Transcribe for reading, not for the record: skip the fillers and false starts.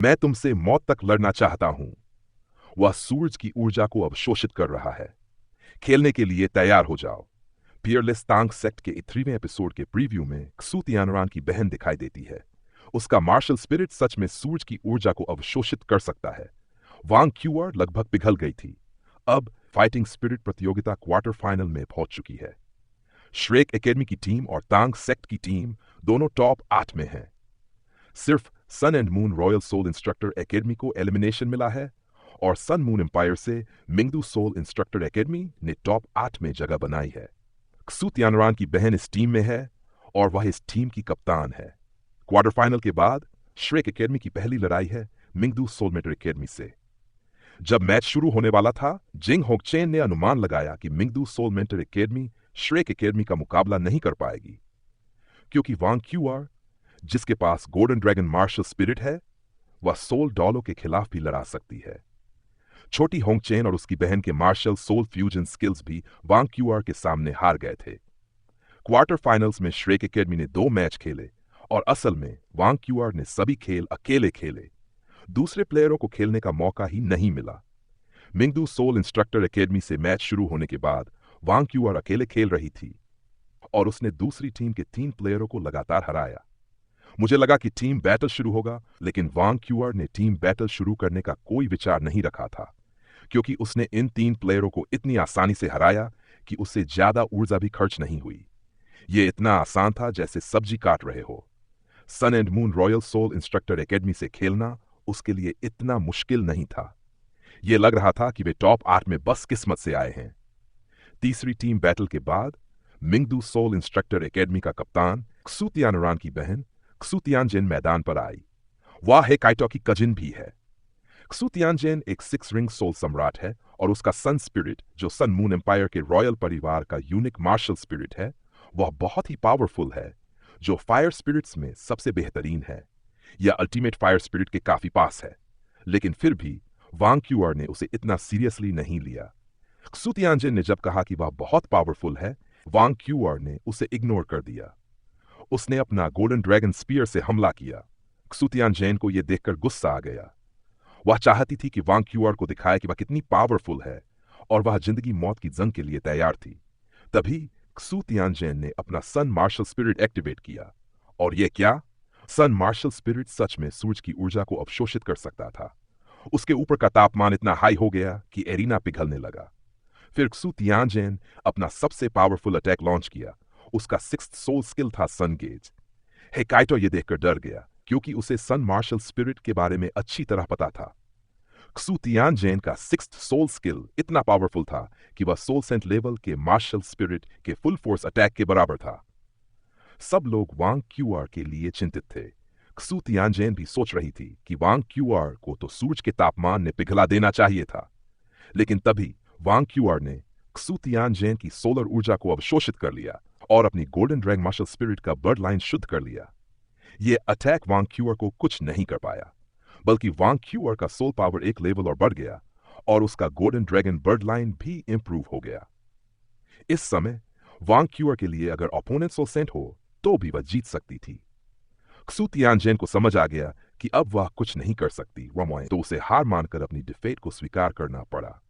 मैं तुमसे मौत तक लड़ना चाहता हूं। वह सूरज की ऊर्जा को अवशोषित कर रहा है। खेलने के लिए तैयार हो जाओ। पियरलेस तांग सेक्ट के 3वें एपिसोड के प्रीव्यू में क्सू तियानरान की बहन दिखाई देती है। उसका मार्शल स्पिरिट सच में सूरज की ऊर्जा को अवशोषित कर सकता है। वांग क्यूआर लगभग पिघल गई थी। अब फाइटिंग स्पिरिट प्रतियोगिता क्वार्टर फाइनल में पहुंच चुकी है। श्रेक एकेडमी की टीम और तांग सेक्ट की टीम दोनों टॉप 8 में हैं। सिर्फ sun and moon royal soul instructor academy को एलिमिनेशन मिला है और सन मून एम्पायर से मिंगदू सोल इंस्ट्रक्टर एकेडमी ने टॉप 8 में जगह बनाई है। क्सू तियानरान की बहन इस टीम में है और वह इस टीम की कप्तान है। क्वार्टर फाइनल के बाद श्रेक एकेडमी की पहली लड़ाई है मिंगदू सोलमेटर एकेडमी से। जब मैच शुरू होने वाला था, जिंग होंगचेन ने अनुमान लगाया कि मिंगदू सोलमेटर एकेडमी श्रेक एकेडमी का मुकाबला नहीं कर पाएगी, क्योंकि वांग क्यूआर, जिसके पास गोल्डन ड्रैगन मार्शल स्पिरिट है, वह सोल डॉलो के खिलाफ भी लड़ा सकती है। छोटी होंगचेन और उसकी बहन के मार्शल सोल फ्यूजन स्किल्स भी वांग क्यूआर के सामने हार गए थे। क्वार्टर फाइनल्स में श्रेक एकेडमी ने 2 मैच खेले और असल में वांग क्यूआर ने सभी खेल अकेले खेले। दूसरे प्लेयरों को खेलने का मौका ही नहीं मिला। मिंगदू सोल इंस्ट्रक्टर एकेडमी से मैच शुरू होने के बाद वांग क्यूआर अकेले खेल रही थी और उसने दूसरी टीम के 3 प्लेयरों को लगातार हराया। मुझे लगा कि टीम बैटल शुरू होगा, लेकिन वांग क्यूआर ने टीम बैटल शुरू करने का कोई विचार नहीं रखा था, क्योंकि उसने इन 3 प्लेयरों को इतनी आसानी से हराया कि उससे ज्यादा ऊर्जा भी खर्च नहीं हुई। यह इतना आसान था जैसे सब्जी काट रहे हो। Sun and moon royal soul instructor academy से खेलना उसके लिए इतना मुश्किल नहीं था। यह लग रहा था कि वे टॉप 8 में बस किस्मत से आए हैं। तीसरी टीम बैटल के बाद मिंगदू सोल इंस्ट्रक्टर एकेडमी का कप्तान क्सू तियानरान की बहन क्सू तियानजेन मैदान पर आई। वह हेकाइटो की कजिन भी है। क्सू तियानजेन एक 6 रिंग सोल सम्राट है और उसका सन स्पिरिट, जो सन मून एम्पायर के रॉयल परिवार का यूनिक मार्शल स्पिरिट है, वह बहुत ही पावरफुल है, जो फायर स्पिरिट्स में सबसे बेहतरीन है। यह अल्टीमेट फायर स्पिरिट के काफी पास है, लेकिन फिर भी वांग क्यूआर ने उसे इतना सीरियसली नहीं लिया। क्सू तियानजेन ने जब कहा कि वह बहुत पावरफुल है, वांग क्यूआर ने उसे इग्नोर कर दिया। उसने अपना गोल्डन ड्रैगन स्पीयर से हमला किया। क्सू तियानजेन को यह देखकर गुस्सा आ गया। वह चाहती थी कि वांग क्यूआर को दिखाए कि वह कितनी पावरफुल है और वह जिंदगी मौत की जंग के लिए तैयार थी। तभी क्सू तियानजेन ने अपना सन मार्शल स्पिरिट एक्टिवेट किया। और यह क्या? सन मार्शल स्पिरिट सच में सूरज की ऊर्जा को अवशोषित कर सकता था। उसके ऊपर का तापमान इतना हाई हो गया कि एरिना पिघलने लगा। फिर क्सू तियानजेन अपना सबसे पावरफुल अटैक लॉन्च किया। उसका 6th सोल स्किल था सन गेज। हेकाइटो यह देखकर डर गया, क्योंकि उसे सन मार्शल स्पिरिट के बारे में अच्छी तरह पता था। क्सू तियानजेन का 6th सोल स्किल इतना पावरफुल था कि वह सोल सेंट लेवल के मार्शल स्पिरिट के फुल फोर्स अटैक के बराबर था। सब लोग वांग क्यूआर के लिए चिंतित थे। क्सू तियानजेन भी सोच रही थी कि वांग क्यूआर को तो सूरज के तापमान ने पिघला देना चाहिए था। लेकिन तभी वांग क्यूआर ने क्सू तियानजेन की सोलर ऊर्जा को अवशोषित कर लिया और अपनी गोल्डन ड्रैगन मार्शल स्पिरिट का बर्ड लाइन शुद्ध कर लिया। यह अटैक वांग क्यूआर को कुछ नहीं कर पाया, बल्कि वांग क्यूआर का सोल पावर एक लेवल और बढ़ गया और उसका गोल्डन ड्रैगन बर्ड लाइन भी इंप्रूव हो गया। इस समय वांग क्यूआर के लिए अगर ओपोनेंट सोल सेंट हो तो भी वह जीत सकती थी। क्सू तियानजेन को समझ आ गया कि अब वह कुछ नहीं कर सकती, तो उसे हार मानकर अपनी डिफेट को स्वीकार करना पड़ा।